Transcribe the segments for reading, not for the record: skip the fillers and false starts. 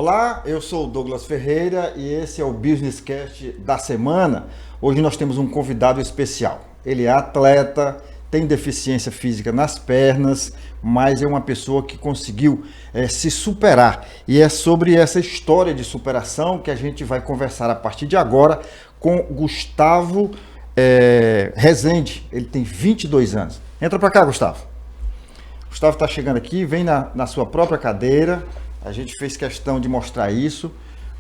Olá, eu sou o Douglas Ferreira e esse é o Business Cast da semana. Hoje nós temos um convidado especial. Ele é atleta, tem deficiência física nas pernas, mas é uma pessoa que conseguiu se superar. E é sobre essa história de superação que a gente vai conversar a partir de agora com Gustavo Rezende. Ele tem 22 anos. Entra para cá, Gustavo. Gustavo está chegando aqui, vem na sua própria cadeira. A gente fez questão de mostrar isso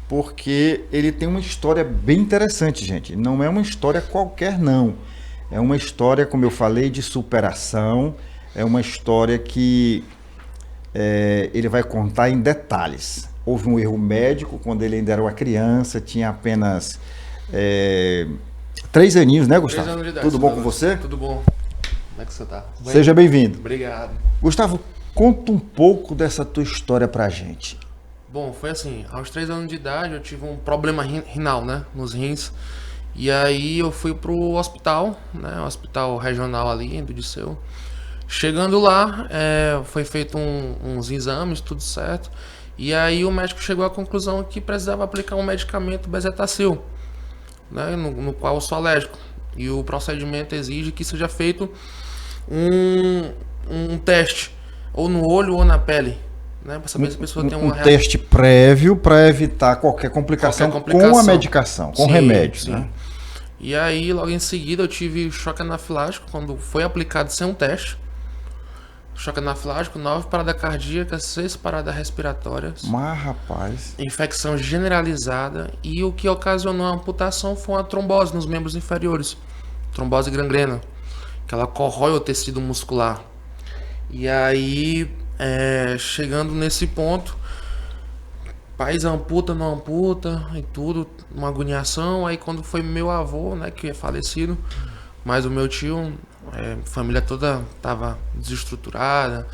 porque ele tem uma história bem interessante, gente. Não é uma história qualquer, não. É uma história, como eu falei, de superação. É uma história que ele vai contar em detalhes. Houve um erro médico quando ele ainda era uma criança, tinha apenas 3 aninhos, né, Gustavo? 3 anos de idade. Tudo bom com você? Tudo bom. Como é que você tá? Seja bem-vindo. Obrigado. Gustavo, conta um pouco dessa tua história pra gente. Bom, foi assim, aos 3 anos de idade eu tive um problema renal, né, nos rins. E aí eu fui pro hospital, né, hospital regional ali do Disseu. Chegando lá, foi feito uns exames, tudo certo. E aí o médico chegou à conclusão que precisava aplicar um medicamento Bezetacil, né, no qual eu sou alérgico. E o procedimento exige que seja feito um teste, ou no olho ou na pele, né, para saber se a pessoa tem uma teste prévio para evitar qualquer complicação com a medicação, com o remédio. Sim. Né? E aí, logo em seguida, eu tive choque anafilático quando foi aplicado sem um teste. Choque anafilático, 9 paradas cardíacas, 6 paradas respiratórias. Mas, rapaz... Infecção generalizada. E o que ocasionou a amputação foi uma trombose nos membros inferiores. Trombose gangrena, que ela corrói o tecido muscular. E aí, chegando nesse ponto, pais amputa, não amputa e tudo, uma agoniação. Aí quando foi meu avô, né, que é falecido, mas o meu tio, a família toda tava desestruturada,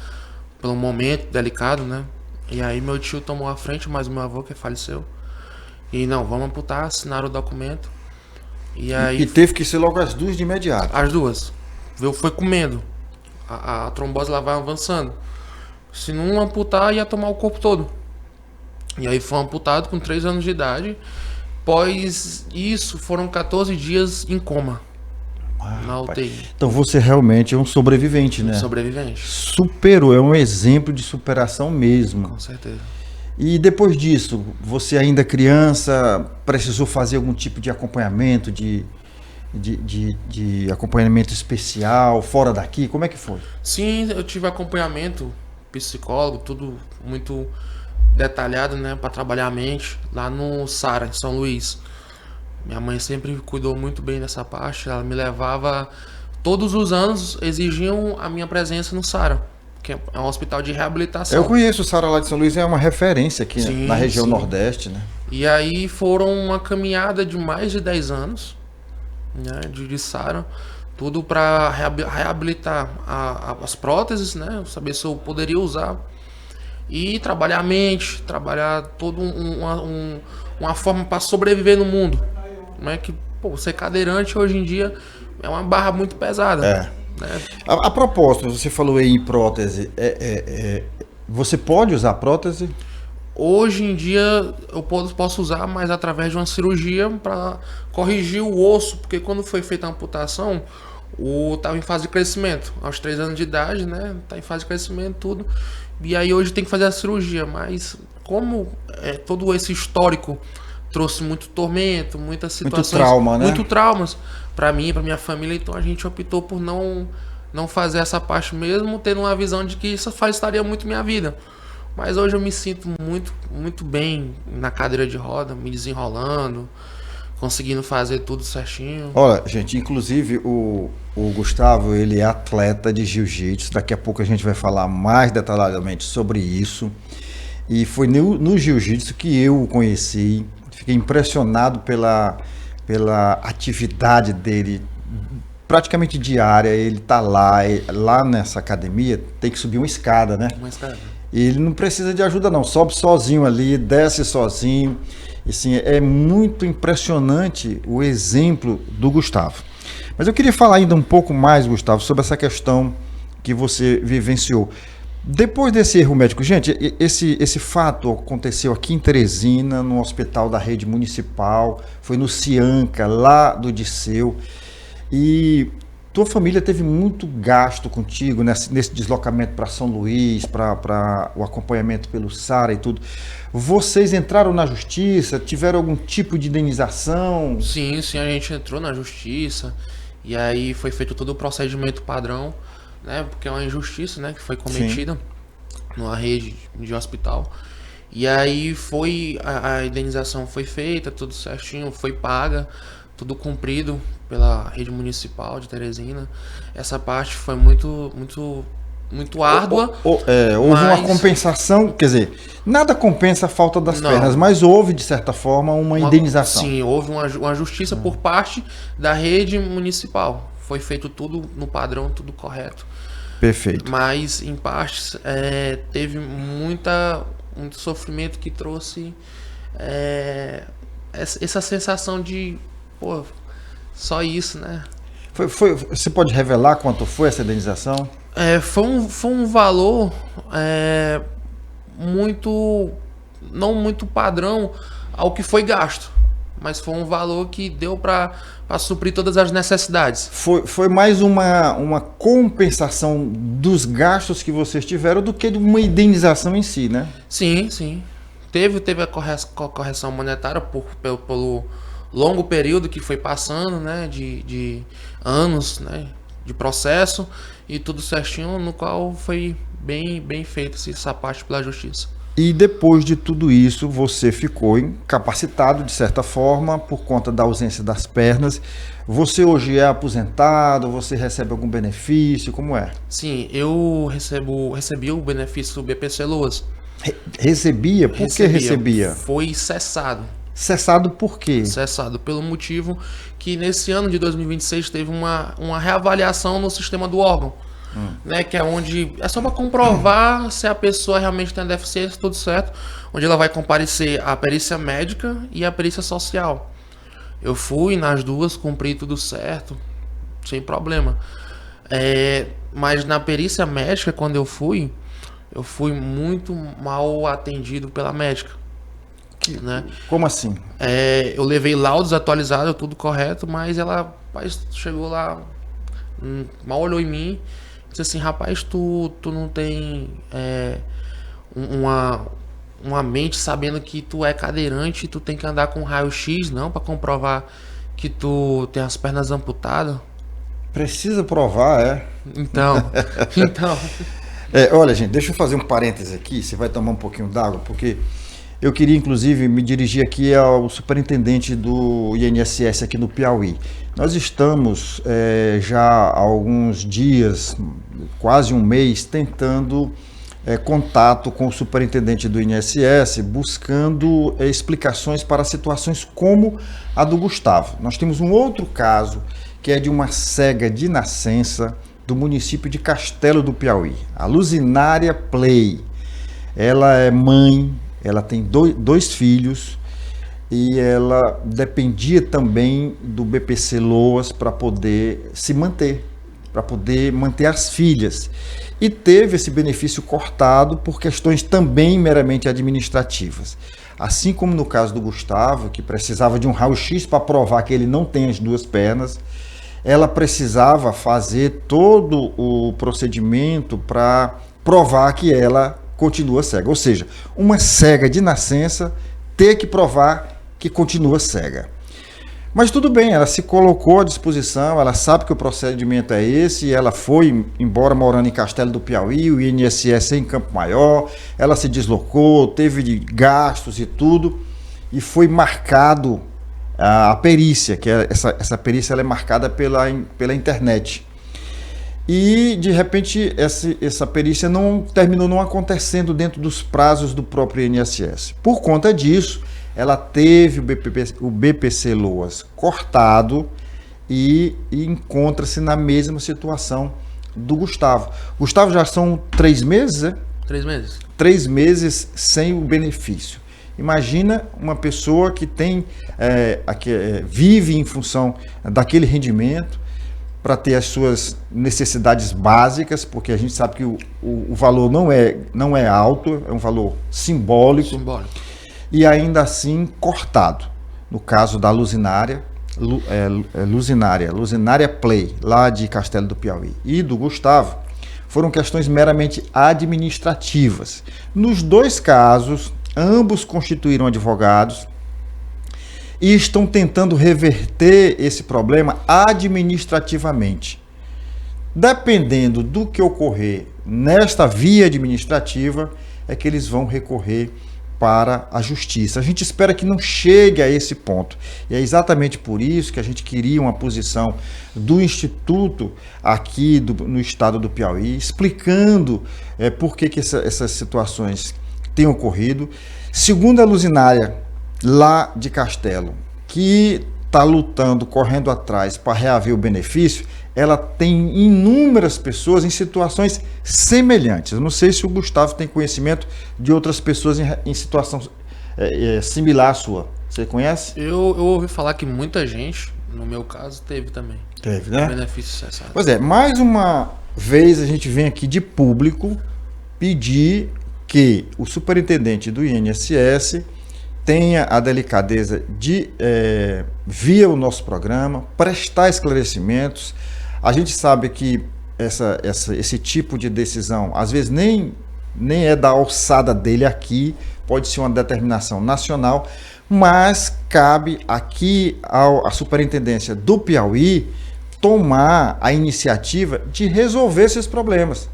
pelo momento delicado, né? E aí meu tio tomou a frente, mas o meu avô que faleceu. E não, vamos amputar, assinaram o documento. E teve que ser logo as duas de imediato. As duas. Eu fui com medo. A trombose lá vai avançando. Se não amputar, ia tomar o corpo todo. E aí foi amputado com 3 anos de idade. Após isso, foram 14 dias em coma. Na UTI. Então você realmente é um sobrevivente, né? Sobrevivente. Superou, é um exemplo de superação mesmo. Com certeza. E depois disso, você ainda criança, precisou fazer algum tipo de acompanhamento, de acompanhamento especial, fora daqui? Como é que foi? Sim, eu tive acompanhamento, psicólogo, tudo muito detalhado, né, para trabalhar a mente, lá no Sara, em São Luís. Minha mãe sempre cuidou muito bem dessa parte, ela me levava, todos os anos exigiam a minha presença no Sara, que é um hospital de reabilitação. Eu conheço o Sara lá de São Luís, é uma referência aqui, sim, na região Nordeste, né? E aí foram uma caminhada de mais de 10 anos, né, de Sara, tudo para reabilitar as próteses, né, saber se eu poderia usar e trabalhar a mente, trabalhar toda uma forma para sobreviver no mundo, né, que ser cadeirante hoje em dia é uma barra muito pesada. Né? A propósito, você falou aí em prótese, você pode usar prótese? Hoje em dia eu posso usar, mas através de uma cirurgia para corrigir o osso, porque quando foi feita a amputação, estava em fase de crescimento, aos 3 anos de idade, né? Tá em fase de crescimento, tudo. E aí hoje tem que fazer a cirurgia, mas como todo esse histórico trouxe muito tormento, muitas situações, muito trauma, né? Muito traumas para mim e para minha família, então a gente optou por não fazer essa parte mesmo, tendo uma visão de que isso facilitaria muito minha vida. Mas hoje eu me sinto muito, muito bem na cadeira de roda, me desenrolando, conseguindo fazer tudo certinho. Olha, gente, inclusive o Gustavo, ele é atleta de jiu-jitsu. Daqui a pouco a gente vai falar mais detalhadamente sobre isso. E foi no jiu-jitsu que eu o conheci. Fiquei impressionado pela atividade dele, praticamente diária. Ele tá lá nessa academia, tem que subir uma escada, né? Uma escada. E ele não precisa de ajuda não, sobe sozinho ali, desce sozinho. E, assim, é muito impressionante o exemplo do Gustavo. Mas eu queria falar ainda um pouco mais, Gustavo, sobre essa questão que você vivenciou. Depois desse erro médico, gente, esse fato aconteceu aqui em Teresina, no hospital da rede municipal, foi no Cianca, lá do Disseu, e tua família teve muito gasto contigo nesse deslocamento para São Luís, para o acompanhamento pelo SARA e tudo. Vocês entraram na justiça? Tiveram algum tipo de indenização? Sim, a gente entrou na justiça e aí foi feito todo o procedimento padrão, né? Porque é uma injustiça, né, que foi cometida numa rede de hospital. E aí a indenização foi feita, tudo certinho, foi paga, tudo cumprido pela rede municipal de Teresina. Essa parte foi muito árdua. Houve uma compensação, quer dizer, nada compensa a falta das pernas, mas houve, de certa forma, uma indenização. Sim, houve uma justiça por parte da rede municipal. Foi feito tudo no padrão, tudo correto. Perfeito. Mas, em partes, teve muito sofrimento que trouxe essa sensação de, pô, só isso, né? Você pode revelar quanto foi essa indenização? Foi um valor não muito padrão ao que foi gasto, mas foi um valor que deu para suprir todas as necessidades. Foi mais uma compensação dos gastos que vocês tiveram do que de uma indenização em si, né? Sim. Teve a correção monetária pelo longo período que foi passando, né, de anos, né, de processo e tudo certinho, no qual foi bem feito essa parte pela justiça. E depois de tudo isso, você ficou incapacitado, de certa forma, por conta da ausência das pernas. Você hoje é aposentado? Você recebe algum benefício? Como é? Sim, eu recebi o benefício do BPC Loas. Recebia? Por que recebia? Foi cessado. Cessado por quê? Cessado pelo motivo que nesse ano de 2026 teve uma reavaliação no sistema do órgão. Né, que é onde é só para comprovar se a pessoa realmente tem a deficiência, tudo certo, onde ela vai comparecer a perícia médica e a perícia social. Eu fui nas duas, cumpri tudo certo, sem problema. Mas na perícia médica, quando eu fui muito mal atendido pela médica. Né? Como assim? Eu levei laudos atualizados, tudo correto, mas ela chegou lá, mal olhou em mim. Disse assim, rapaz, tu não tem uma mente sabendo que tu é cadeirante e tu tem que andar com raio-x, não, para comprovar que tu tem as pernas amputadas? Precisa provar, Então. Olha, gente, deixa eu fazer um parêntese aqui, você vai tomar um pouquinho d'água, porque eu queria, inclusive, me dirigir aqui ao superintendente do INSS aqui no Piauí. Nós estamos já há alguns dias, quase um mês, tentando contato com o superintendente do INSS, buscando explicações para situações como a do Gustavo. Nós temos um outro caso, que é de uma cega de nascença do município de Castelo do Piauí, a Luzinária Play. Ela é mãe, ela tem dois filhos e ela dependia também do BPC Loas para poder se manter, para poder manter as filhas. E teve esse benefício cortado por questões também meramente administrativas. Assim como no caso do Gustavo, que precisava de um raio-x para provar que ele não tem as duas pernas, ela precisava fazer todo o procedimento para provar que ela continua cega. Ou seja, uma cega de nascença ter que provar que continua cega. Mas tudo bem, ela se colocou à disposição, ela sabe que o procedimento é esse, ela foi, embora morando em Castelo do Piauí, o INSS em Campo Maior, ela se deslocou, teve gastos e tudo, e foi marcado a perícia, que essa perícia ela é marcada pela internet. E, de repente, essa perícia terminou não acontecendo dentro dos prazos do próprio INSS. Por conta disso, ela teve o BPC Loas cortado e encontra-se na mesma situação do Gustavo. Gustavo, já são 3 meses, né? 3 meses. 3 meses sem o benefício. Imagina uma pessoa que vive em função daquele rendimento, para ter as suas necessidades básicas, porque a gente sabe que o valor não é alto, é um valor simbólico. E ainda assim cortado. No caso da Luzinária Play, lá de Castelo do Piauí, e do Gustavo, foram questões meramente administrativas. Nos dois casos, ambos constituíram advogados e estão tentando reverter esse problema administrativamente. Dependendo do que ocorrer nesta via administrativa, é que eles vão recorrer para a justiça. A gente espera que não chegue a esse ponto. E é exatamente por isso que a gente queria uma posição do Instituto aqui no estado do Piauí, explicando por que essas situações têm ocorrido. Segundo a Luzinária, lá de Castelo, que está lutando, correndo atrás para reaver o benefício, ela tem inúmeras pessoas em situações semelhantes. Eu não sei se o Gustavo tem conhecimento de outras pessoas em situação similar à sua. Você conhece? Eu ouvi falar que muita gente, no meu caso, teve também. Teve, né? Benefício cessado. Pois é, mais uma vez a gente vem aqui de público pedir que o superintendente do INSS tenha a delicadeza de, via o nosso programa, prestar esclarecimentos. A gente sabe que esse tipo de decisão, às vezes, nem é da alçada dele aqui, pode ser uma determinação nacional, mas cabe aqui à Superintendência do Piauí tomar a iniciativa de resolver esses problemas.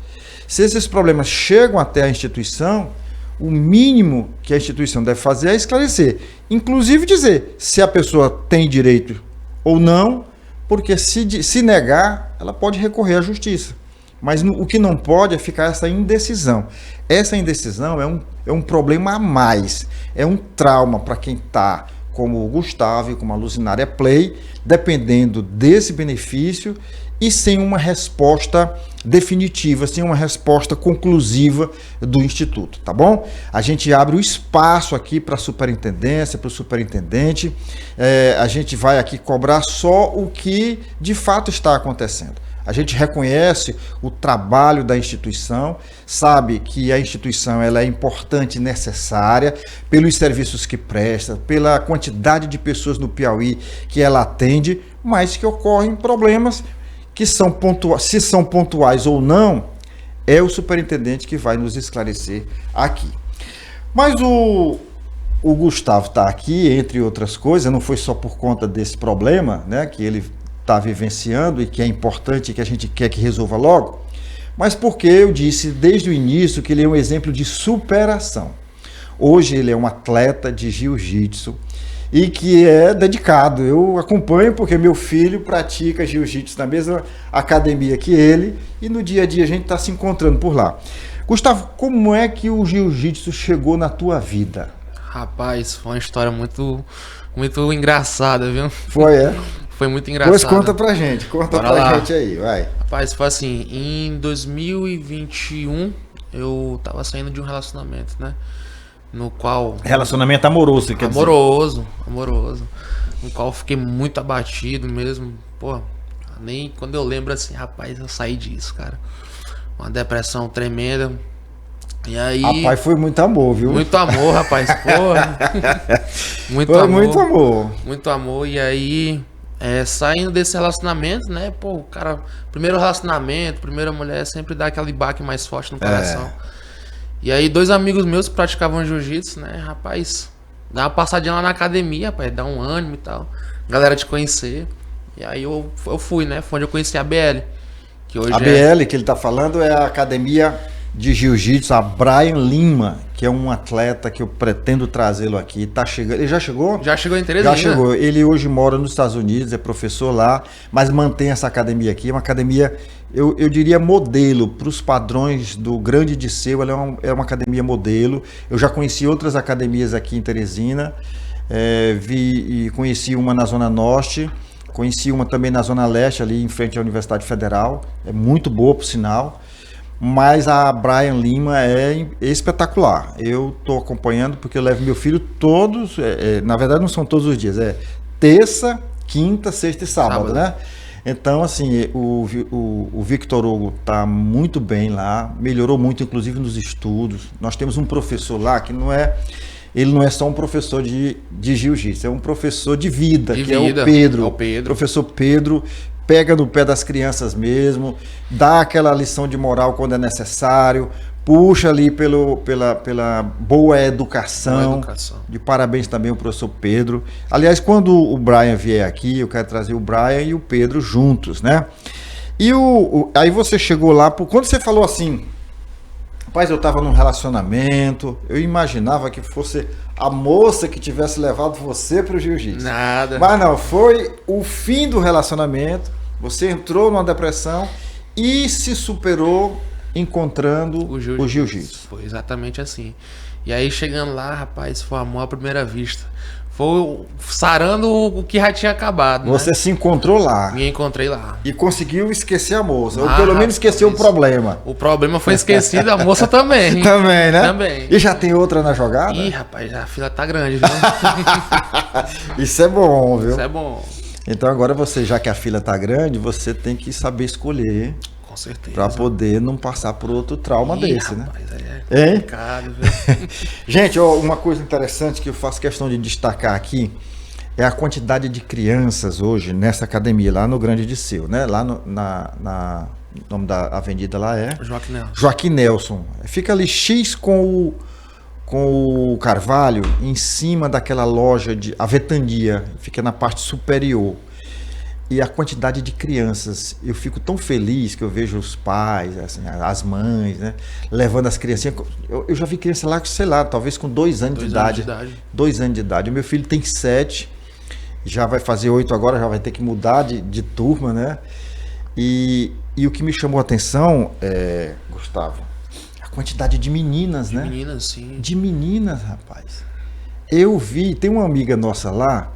Se esses problemas chegam até a instituição, o mínimo que a instituição deve fazer é esclarecer. Inclusive dizer se a pessoa tem direito ou não, porque se negar, ela pode recorrer à justiça. Mas o que não pode é ficar essa indecisão. Essa indecisão é um problema a mais. É um trauma para quem está, como o Gustavo e como a Luzinária Play, dependendo desse benefício e sem uma resposta definitiva, sem uma resposta conclusiva do Instituto, tá bom? A gente abre o espaço aqui para a superintendência, para o superintendente, a gente vai aqui cobrar só o que de fato está acontecendo. A gente reconhece o trabalho da instituição, sabe que a instituição ela é importante e necessária pelos serviços que presta, pela quantidade de pessoas no Piauí que ela atende, mas que ocorrem problemas que são pontuais, se são pontuais ou não, é o superintendente que vai nos esclarecer aqui. Mas o Gustavo está aqui, entre outras coisas, não foi só por conta desse problema, né, que ele está vivenciando e que é importante e que a gente quer que resolva logo, mas porque eu disse desde o início que ele é um exemplo de superação. Hoje ele é um atleta de jiu-jitsu e que é dedicado. Eu acompanho porque meu filho pratica jiu-jitsu na mesma academia que ele e no dia a dia a gente está se encontrando por lá. Gustavo, como é que o jiu-jitsu chegou na tua vida? Rapaz, foi uma história muito engraçada, viu? Foi, é? Foi muito engraçado. Pois conta pra gente, gente aí, vai. Rapaz, foi assim, em 2021 eu tava saindo de um relacionamento, né? No qual... Relacionamento amoroso, quer dizer? Amoroso. No qual eu fiquei muito abatido mesmo. Pô, nem quando eu lembro assim, rapaz, eu saí disso, cara. Uma depressão tremenda. E aí... Rapaz, foi muito amor, viu? Muito amor, rapaz, porra. Muito amor. E aí... saindo desse relacionamento, né? Pô, o cara, primeiro relacionamento, primeira mulher, sempre dá aquele baque mais forte no coração. E aí, 2 amigos meus que praticavam jiu-jitsu, né? Rapaz, dá uma passadinha lá na academia, rapaz, dá um ânimo e tal. Galera te conhecer. E aí eu fui, né? Foi onde eu conheci a BL. Que hoje a BL que ele tá falando é a academia de jiu-jitsu, a Brian Lima, que é um atleta que eu pretendo trazê-lo aqui. Tá chegando. Ele já chegou? Já chegou em Teresina. Já chegou. Ele hoje mora nos Estados Unidos, é professor lá, mas mantém essa academia aqui. É uma academia, eu diria, modelo para os padrões do Grande Disseu. Ela é uma academia modelo. Eu já conheci outras academias aqui em Teresina. Vi e conheci uma na Zona Norte. Conheci uma também na Zona Leste, ali em frente à Universidade Federal. É muito boa, por sinal. Mas a Brian Lima é espetacular. Eu estou acompanhando porque eu levo meu filho todos, na verdade não são todos os dias, é terça, quinta, sexta e sábado, né? Então, assim, o Victor Hugo está muito bem lá, melhorou muito, inclusive, nos estudos. Nós temos um professor lá que ele não é só um professor de jiu-jitsu, é um professor de vida, é o Pedro. É o Pedro. Professor Pedro pega no pé das crianças mesmo, dá aquela lição de moral quando é necessário, puxa ali pela boa educação. De parabéns também ao professor Pedro. Aliás, quando o Brian vier aqui, eu quero trazer o Brian e o Pedro juntos, né? E aí você chegou lá, quando você falou assim, rapaz, eu estava num relacionamento, eu imaginava que fosse a moça que tivesse levado você para o jiu-jitsu. Nada. Mas não, foi o fim do relacionamento, você entrou numa depressão e se superou encontrando o jiu-jitsu. Foi exatamente assim. E aí chegando lá, rapaz, foi amor à primeira vista. Foi sarando o que já tinha acabado. Você, né, se encontrou lá. Me encontrei lá. E conseguiu esquecer a moça. Ou pelo menos esqueceu o problema. O problema foi esquecido, a moça também. Também, né? Também. E já tem outra na jogada? Ih, rapaz, a fila tá grande, viu? Isso é bom, viu? Isso é bom. Então agora você, já que a fila tá grande, você tem que saber escolher. Com certeza. Para poder não passar por outro trauma desse, rapaz, né? É complicado, viu? Gente, ó, uma coisa interessante que eu faço questão de destacar aqui é a quantidade de crianças hoje nessa academia, lá no Grande Disseu, né? Lá o nome da avenida lá é Joaquim Nelson. Joaquim Nelson. Fica ali X com o Carvalho, em cima daquela loja de Avetandia, fica na parte superior. E a quantidade de crianças, eu fico tão feliz que eu vejo os pais, assim, as mães, né, levando as criancinhas. Eu já vi criança lá, sei lá, talvez com 2 anos de idade. 2 anos de idade. O meu filho tem 7, já vai fazer 8 agora, já vai ter que mudar de turma, né? E o que me chamou a atenção, Gustavo, a quantidade de meninas, né? De meninas, sim. De meninas, rapaz. Eu vi, tem uma amiga nossa lá,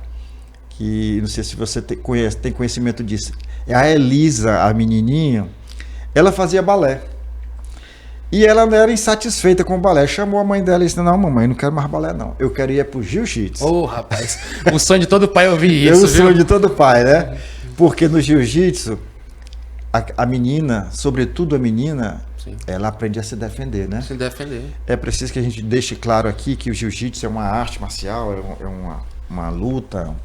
que não sei se você tem conhecimento disso, é a Elisa, a menininha, ela fazia balé. E ela não era insatisfeita com o balé, chamou a mãe dela e disse, não, mamãe, não quero mais balé não, eu quero ir pro jiu-jitsu. Ô, rapaz, o sonho de todo pai é ouvir isso, o sonho de todo pai, né? Porque no jiu-jitsu, a menina, sobretudo a menina, sim, ela aprende a se defender, né? Se defender. É preciso que a gente deixe claro aqui que o jiu-jitsu é uma arte marcial, é uma luta,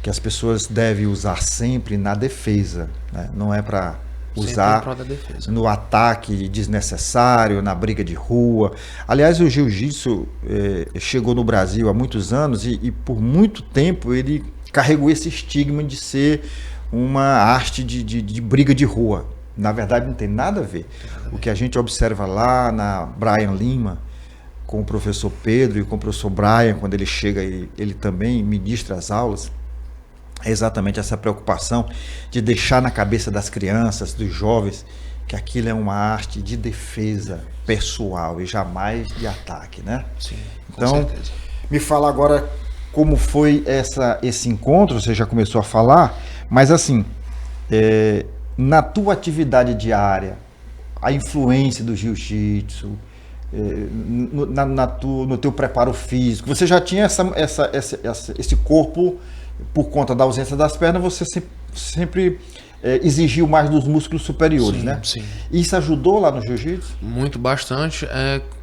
que as pessoas devem usar sempre na defesa, né? Não é para usar no ataque desnecessário, na briga de rua. Aliás, o jiu-jitsu chegou no Brasil há muitos anos e por muito tempo ele carregou esse estigma de ser uma arte de briga de rua. Na verdade, não tem nada a ver. O que a gente observa lá na Brian Lima, com o professor Pedro e com o professor Brian, quando ele chega e ele também ministra as aulas, é exatamente essa preocupação de deixar na cabeça das crianças, dos jovens, que aquilo é uma arte de defesa pessoal e jamais de ataque, né? Sim, com então, certeza. Me fala agora como foi esse encontro, você já começou a falar, mas assim, na tua esse diária, a influência do jiu-jitsu, no teu preparo físico, você já tinha esse corpo, por conta da ausência das pernas, você sempre exigiu mais dos músculos superiores, sim, né? Sim. Isso ajudou lá no jiu-jitsu? Muito, bastante.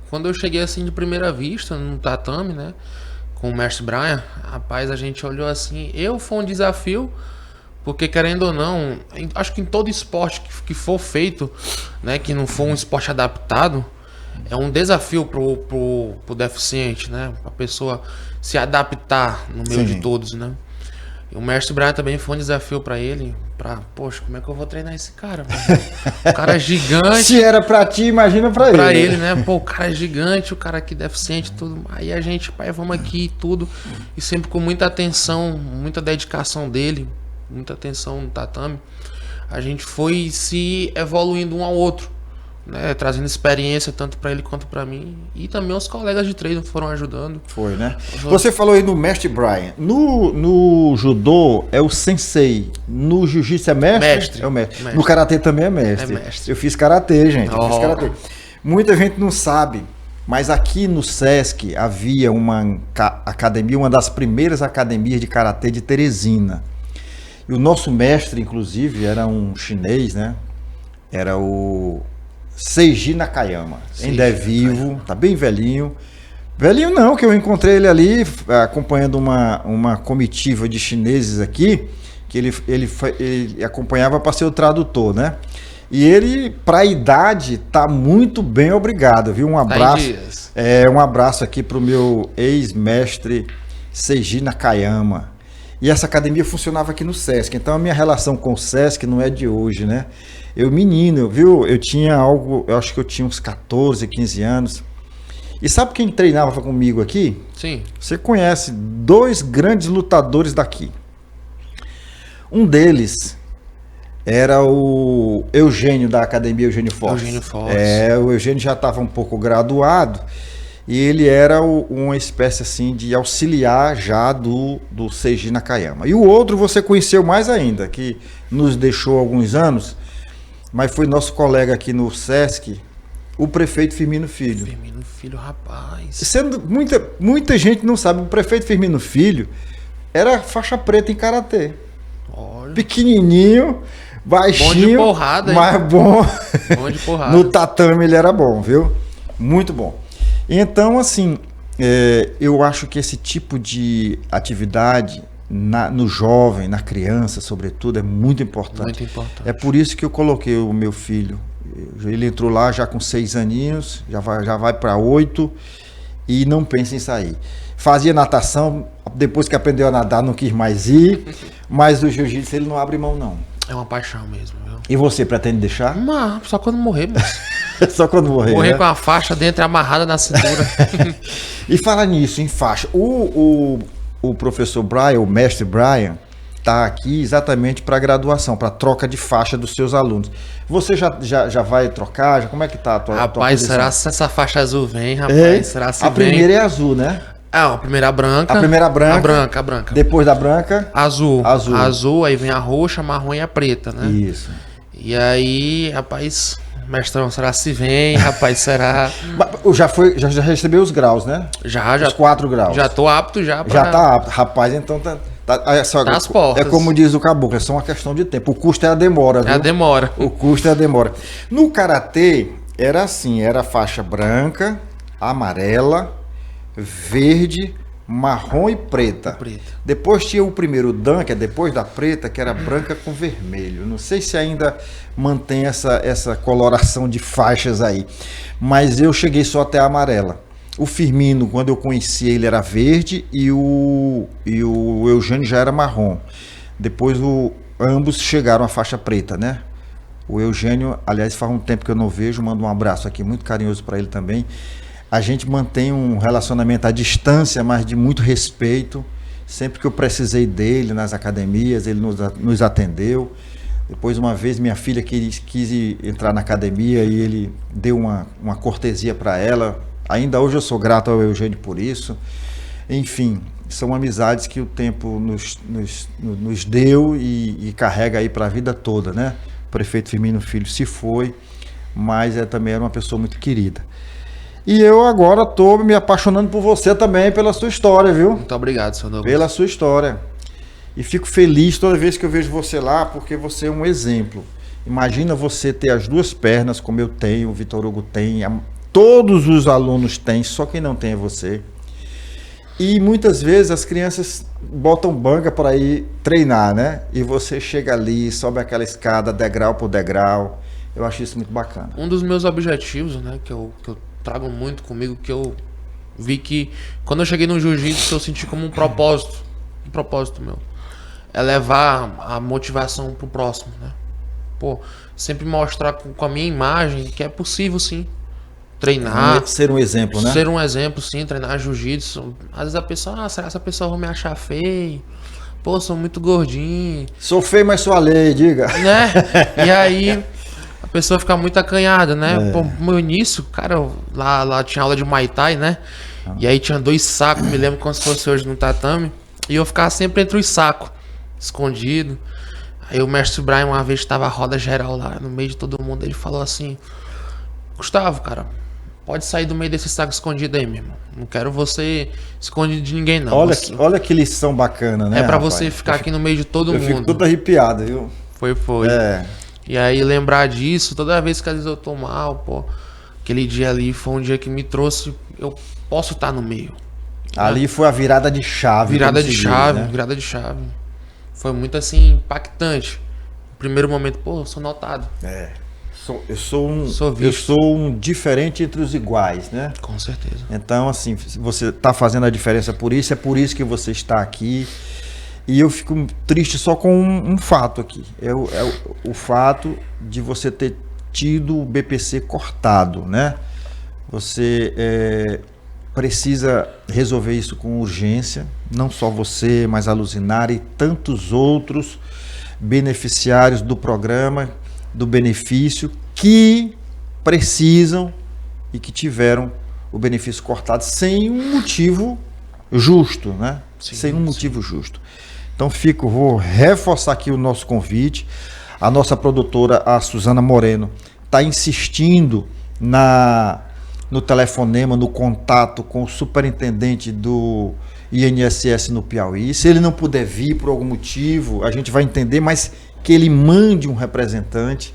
Quando eu cheguei assim de primeira vista, no tatame, né, com o mestre Brian, rapaz, a gente olhou assim, foi um desafio, porque querendo ou não, acho que em todo esporte que for feito, né, que não for um esporte adaptado, é um desafio pro deficiente, né? Pra pessoa se adaptar no meio de todos, né? E o mestre Brian também foi um desafio pra ele, poxa, como é que eu vou treinar esse cara? O cara é gigante. Se era pra ti, imagina pra ele. Pra ele, né? Pô, o cara é gigante, o cara aqui deficiente, tudo. Aí a gente, pai, vamos aqui e tudo. E sempre com muita atenção, muita dedicação dele, muita atenção no tatame. A gente foi se evoluindo um ao outro, né, trazendo experiência tanto para ele quanto para mim, e também os colegas de treino foram ajudando. Foi, né? Você falou aí no mestre Brian. No judô é o sensei, no jiu-jitsu é mestre? É o mestre. No karatê também é mestre. Eu fiz karatê, gente. Eu fiz karatê. Muita gente não sabe, mas aqui no Sesc havia uma academia, uma das primeiras academias de karatê de Teresina. E o nosso mestre, inclusive, era um chinês, né? Era o Seiji Nakayama. Ainda é vivo, tá bem velhinho. Velhinho não, que eu encontrei ele ali acompanhando uma comitiva de chineses aqui, que ele acompanhava para ser o tradutor, né? E ele, para a idade, tá muito bem, obrigado, viu? Um abraço. Um abraço aqui pro meu ex-mestre Seiji Nakayama. E essa academia funcionava aqui no Sesc, então a minha relação com o Sesc não é de hoje, né? Menino, viu? Eu acho que eu tinha uns 14, 15 anos. E sabe quem treinava comigo aqui? Sim. Você conhece 2 grandes lutadores daqui. Um deles era o Eugênio, da Academia Eugênio Fortes. Eugênio Fortes. O Eugênio já estava um pouco graduado e ele era uma espécie assim de auxiliar já do Seiji Nakayama. E o outro você conheceu mais ainda, que nos deixou há alguns anos, mas foi nosso colega aqui no Sesc, o prefeito Firmino Filho. Firmino Filho, rapaz. Sendo muita gente não sabe, o prefeito Firmino Filho era faixa preta em karatê. Olha. Pequenininho, baixinho, bom de porrada, mas bom. Bom de porrada. No tatame ele era bom, viu? Muito bom. Então, assim, eu acho que esse tipo de atividade no jovem, na criança, sobretudo, é muito importante. Muito importante. É por isso que eu coloquei o meu filho. Ele entrou lá já com 6 aninhos, já vai para 8 e não pensa em sair. Fazia natação, depois que aprendeu a nadar não quis mais ir, mas o jiu-jitsu ele não abre mão não. É uma paixão mesmo, viu? E você pretende deixar? Mas só quando morrer, moço. Só quando morrer, Morrer né? com a faixa dentro amarrada na cintura. E falar nisso, em faixa, o professor Brian, o mestre Brian, está aqui exatamente para graduação, para troca de faixa dos seus alunos. Você já vai trocar? Como é que tá a tua Rapaz, posição? será se essa faixa azul vem, rapaz? Será se a vem? primeira é azul, né? A primeira branca. A primeira branca. A branca. Depois da branca? Azul. Azul. Azul, aí vem a roxa, a marrom e a preta, né? Isso. E aí, rapaz, mestrão, será se vem, rapaz, será... Já recebeu os graus, né? Já. Os 4 graus. Já tô apto já pra... Já tá apto. Rapaz, então tá às portas. É como diz o caboclo, é só uma questão de tempo. O custo é a demora, viu? É a demora. O custo é a demora. No karatê, era assim, era faixa branca, amarela, verde, marrom e preta. Depois tinha o primeiro dan, que é depois da preta, que era branca com vermelho. Não sei se ainda mantém essa coloração de faixas aí. Mas eu cheguei só até a amarela. O Firmino, quando eu conheci ele, era verde e o Eugênio já era marrom. Depois ambos chegaram à faixa preta, né? O Eugênio, aliás, faz um tempo que eu não vejo, mando um abraço aqui muito carinhoso para ele também. A gente mantém um relacionamento à distância, mas de muito respeito. Sempre que eu precisei dele nas academias, ele nos atendeu. Depois, uma vez, minha filha quis entrar na academia e ele deu uma cortesia para ela. Ainda hoje eu sou grato ao Eugênio por isso. Enfim, são amizades que o tempo nos deu e carrega aí para a vida toda, né? O prefeito Firmino Filho se foi, mas também era uma pessoa muito querida. E eu agora estou me apaixonando por você também, pela sua história, viu? Muito obrigado, seu Douglas. Pela sua história. E fico feliz toda vez que eu vejo você lá, porque você é um exemplo. Imagina você ter as 2 pernas, como eu tenho, o Vitor Hugo tem, todos os alunos têm, só quem não tem é você. E muitas vezes as crianças botam banca para ir treinar, né? E você chega ali, sobe aquela escada, degrau por degrau. Eu acho isso muito bacana. Um dos meus objetivos, né, que eu trago muito comigo, que eu vi que quando eu cheguei no jiu-jitsu eu senti como um propósito meu, é levar a motivação pro próximo, né? Pô, sempre mostrar com a minha imagem que é possível sim treinar, ser um exemplo, né? Ser um exemplo, sim, treinar jiu-jitsu. Às vezes a pessoa, será que essa pessoa vai me achar feio? Pô, sou muito gordinho. Sou feio, mas sou alheio, diga. Né? E aí a pessoa fica muito acanhada, né? Pô, no início, cara, lá tinha aula de Muay Thai, né? E aí tinha 2 sacos, me lembro como se fosse hoje no tatame. E eu ficava sempre entre os sacos, escondido. Aí o mestre Brian, uma vez, estava a roda geral lá, no meio de todo mundo, ele falou assim: Gustavo, cara, pode sair do meio desse saco escondido aí, meu irmão. Não quero você escondido de ninguém, não. Olha que lição bacana, né? É pra rapaz? você ficar aqui no meio de todo mundo. Eu fico todo arrepiado, viu? Foi. É. E aí lembrar disso, toda vez que às vezes eu tô mal, pô, aquele dia ali foi um dia que me trouxe, eu posso estar no meio. Ali foi a virada de chave. Virada de como se chave, diz, né? virada de chave. Foi muito assim, impactante. No primeiro momento, pô, eu sou notado. Eu sou visto. um diferente entre os iguais, né? Com certeza. Então, assim, você está fazendo a diferença por isso, é por isso que você está aqui. E eu fico triste só com um fato aqui. É o fato de você ter tido o BPC cortado, né? Você precisa resolver isso com urgência. Não só você, mas a Luzinária e tantos outros beneficiários do programa, do benefício, que precisam e que tiveram o benefício cortado sem um motivo justo, né? Sem um motivo justo. Então vou reforçar aqui o nosso convite. A nossa produtora, a Suzana Moreno, está insistindo no telefonema, no contato com o superintendente do INSS no Piauí. Se ele não puder vir por algum motivo, a gente vai entender, mas que ele mande um representante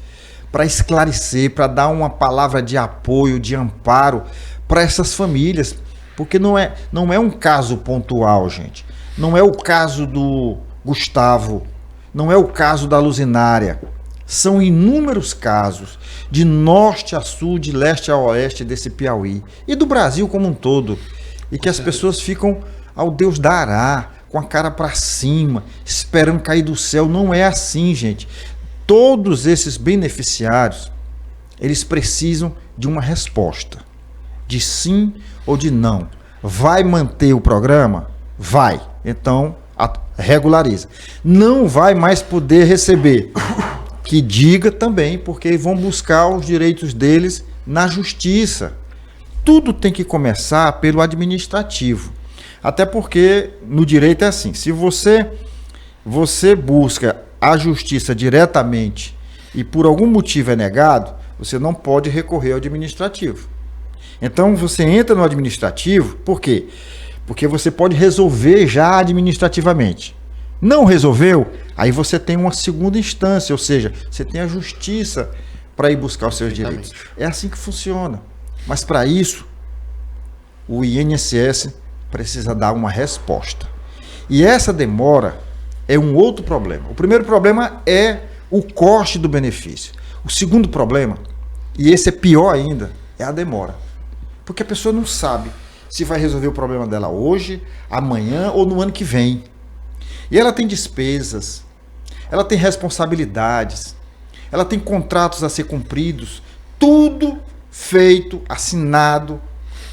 para esclarecer, para dar uma palavra de apoio, de amparo para essas famílias, porque não é um caso pontual, gente. Não é o caso do Gustavo, não é o caso da Luzinária. São inúmeros casos, de norte a sul, de leste a oeste desse Piauí e do Brasil como um todo, e que as pessoas ficam ao Deus dará, com a cara para cima, esperando cair do céu. Não é assim, gente. Todos esses beneficiários, eles precisam de uma resposta, de sim ou de não. Vai manter o programa? Vai. Então, regulariza. Não vai mais poder receber. Que diga também, porque vão buscar os direitos deles na justiça. Tudo tem que começar pelo administrativo. Até porque no direito é assim, se você busca a justiça diretamente e por algum motivo é negado, você não pode recorrer ao administrativo. Então você entra no administrativo, por quê? Porque você pode resolver já administrativamente. Não resolveu, aí você tem uma segunda instância, ou seja, você tem a justiça para ir buscar os seus direitos. É assim que funciona. Mas para isso, o INSS precisa dar uma resposta. E essa demora é um outro problema. O primeiro problema é o corte do benefício. O segundo problema, e esse é pior ainda, é a demora. Porque a pessoa não sabe se vai resolver o problema dela hoje, amanhã ou no ano que vem. E ela tem despesas, ela tem responsabilidades, ela tem contratos a ser cumpridos, tudo feito, assinado,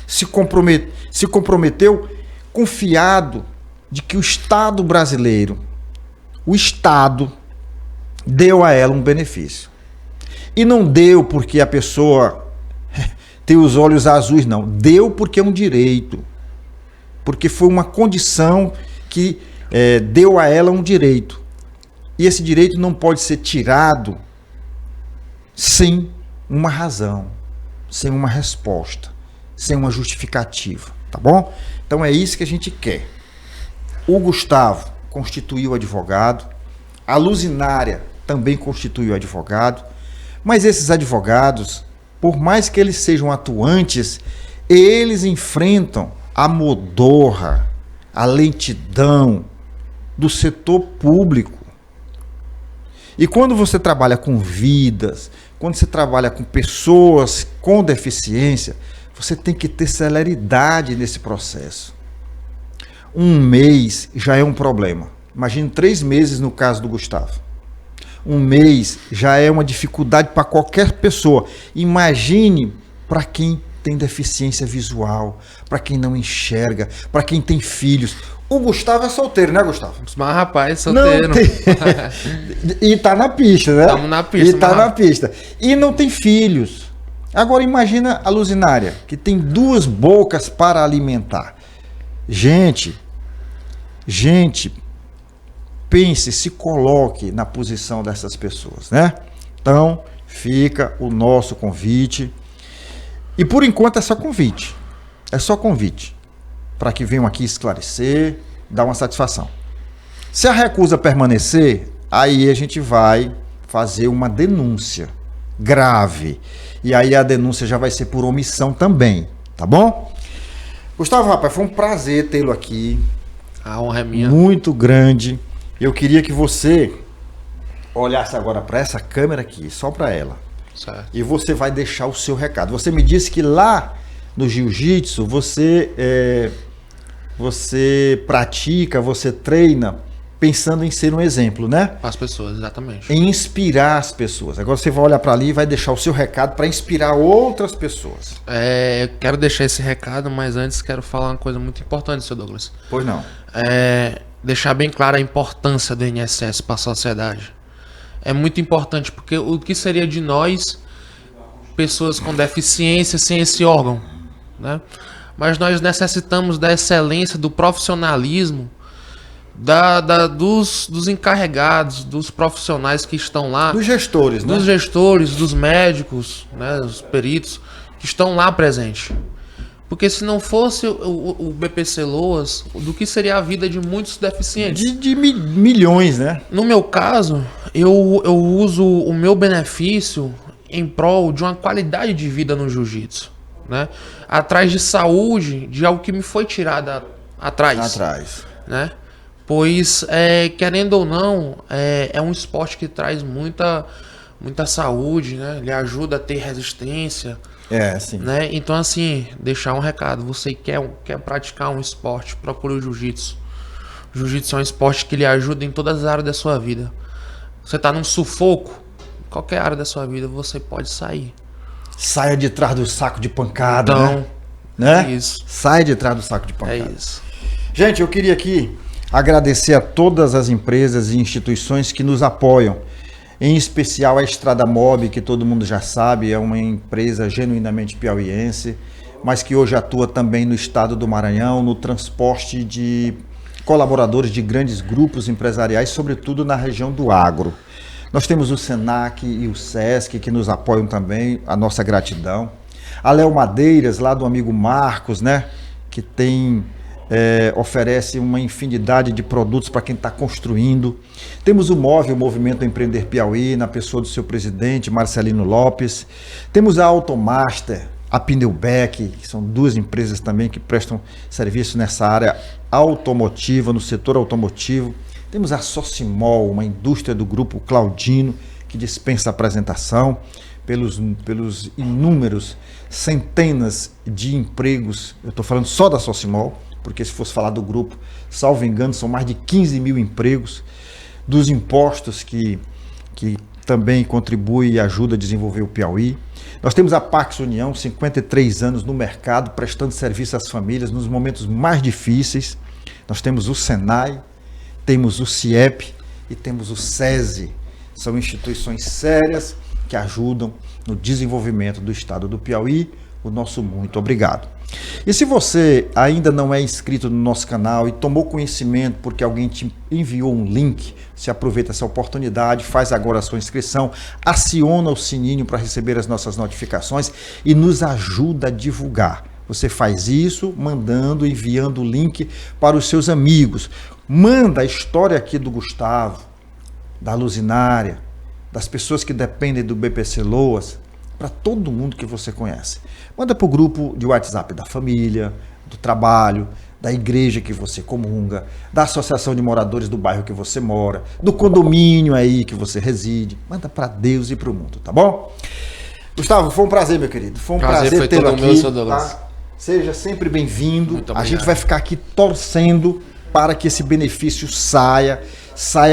se comprometeu, confiado de que o Estado brasileiro, o Estado, deu a ela um benefício. E não deu porque a pessoa tem os olhos azuis, não. Deu porque é um direito. Porque foi uma condição que deu a ela um direito. E esse direito não pode ser tirado sem uma razão, sem uma resposta, sem uma justificativa, tá bom? Então é isso que a gente quer. O Gustavo constituiu advogado, a Luzinária também constituiu advogado, mas esses advogados, por mais que eles sejam atuantes, eles enfrentam a modorra, a lentidão do setor público. E quando você trabalha com vidas, quando você trabalha com pessoas com deficiência, você tem que ter celeridade nesse processo. Um mês já é um problema. Imagine 3 meses no caso do Gustavo. Um mês já é uma dificuldade para qualquer pessoa. Imagine para quem tem deficiência visual, para quem não enxerga, para quem tem filhos. O Gustavo é solteiro, né, Gustavo? Mas, rapaz, solteiro. Não tem... E tá na pista, né? Estamos na pista. E tá na pista. E não tem filhos. Agora imagina a Luzinária, que tem 2 bocas para alimentar. Gente, pense, se coloque na posição dessas pessoas, né? Então, fica o nosso convite. E por enquanto é só convite. É só convite. Para que venham aqui esclarecer, dar uma satisfação. Se a recusa permanecer, aí a gente vai fazer uma denúncia grave. E aí a denúncia já vai ser por omissão também, tá bom? Gustavo, rapaz, foi um prazer tê-lo aqui. A honra é minha. Muito grande. Eu queria que você olhasse agora para essa câmera aqui, só para ela. Certo. E você vai deixar o seu recado. Você me disse que lá no jiu-jitsu você pratica, você treina pensando em ser um exemplo, né? Para as pessoas, exatamente. Em inspirar as pessoas. Agora você vai olhar para ali e vai deixar o seu recado para inspirar outras pessoas. Eu quero deixar esse recado, mas antes quero falar uma coisa muito importante, seu Douglas. Pois não. Deixar bem clara a importância do INSS para a sociedade. É muito importante, porque o que seria de nós, pessoas com deficiência, sem esse órgão, né? Mas nós necessitamos da excelência, do profissionalismo, dos encarregados, dos profissionais que estão lá. Dos gestores, né? Dos gestores, dos médicos, né, dos peritos, que estão lá presentes. Porque se não fosse o BPC Loas, do que seria a vida de muitos deficientes? De milhões, né? No meu caso, eu uso o meu benefício em prol de uma qualidade de vida no jiu-jitsu, né? Atrás de saúde, de algo que me foi tirado atrás. Né? Pois, querendo ou não, é um esporte que traz muita saúde, né? Ele ajuda a ter resistência. Sim. Né? Então, assim, deixar um recado. Você quer praticar um esporte, procure o jiu-jitsu. O jiu-jitsu é um esporte que lhe ajuda em todas as áreas da sua vida. Você tá num sufoco, qualquer área da sua vida, você pode sair. Saia de trás do saco de pancada, Então, né? É isso. Sai de trás do saco de pancada. É isso. Gente, eu queria aqui agradecer a todas as empresas e instituições que nos apoiam. Em especial a Estrada Mob, que todo mundo já sabe, é uma empresa genuinamente piauiense, mas que hoje atua também no estado do Maranhão, no transporte de colaboradores de grandes grupos empresariais, sobretudo na região do agro. Nós temos o Senac e o Sesc, que nos apoiam também, a nossa gratidão. A Léo Madeiras, lá do amigo Marcos, né, que oferece uma infinidade de produtos para quem está construindo. Temos o MOVE, o Movimento Empreender Piauí, na pessoa do seu presidente, Marcelino Lopes. Temos a Automaster, a Pneubec, que são duas empresas também que prestam serviço nessa área automotiva, no setor automotivo. Temos a Socimol, uma indústria do grupo Claudino, que dispensa apresentação pelos inúmeros centenas de empregos. Eu estou falando só da Socimol, porque se fosse falar do grupo, salvo engano, são mais de 15 mil empregos, dos impostos que também contribui e ajuda a desenvolver o Piauí. Nós temos a Pax União, 53 anos no mercado, prestando serviço às famílias nos momentos mais difíceis. Nós temos o Senai, temos o CIEP e temos o SESI. São instituições sérias que ajudam no desenvolvimento do estado do Piauí. O nosso muito obrigado. E se você ainda não é inscrito no nosso canal e tomou conhecimento porque alguém te enviou um link, você aproveita essa oportunidade, faz agora a sua inscrição, aciona o sininho para receber as nossas notificações e nos ajuda a divulgar. Você faz isso mandando, enviando o link para os seus amigos. Manda a história aqui do Gustavo, da Luzinária, das pessoas que dependem do BPC Loas, para todo mundo que você conhece. Manda para o grupo de WhatsApp da família, do trabalho, da igreja que você comunga, da associação de moradores do bairro que você mora, do condomínio aí que você reside. Manda para Deus e para o mundo, tá bom? Gustavo, foi um prazer, meu querido. Foi um prazer tê-lo aqui. Meu, seu Douglas. Tá? Seja sempre bem-vindo. Muito A obrigado. gente vai ficar aqui torcendo para que esse benefício saia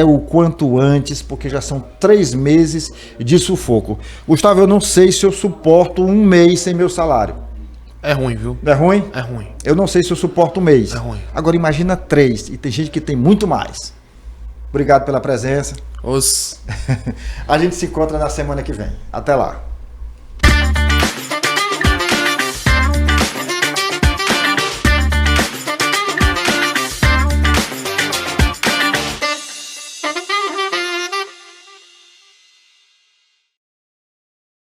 o quanto antes, porque já são 3 meses de sufoco. Gustavo, eu não sei se eu suporto 1 mês sem meu salário. É ruim, viu? É ruim? É ruim. Eu não sei se eu suporto 1 mês. É ruim. Agora imagina 3, e tem gente que tem muito mais. Obrigado pela presença. Os... A gente se encontra na semana que vem. Até lá.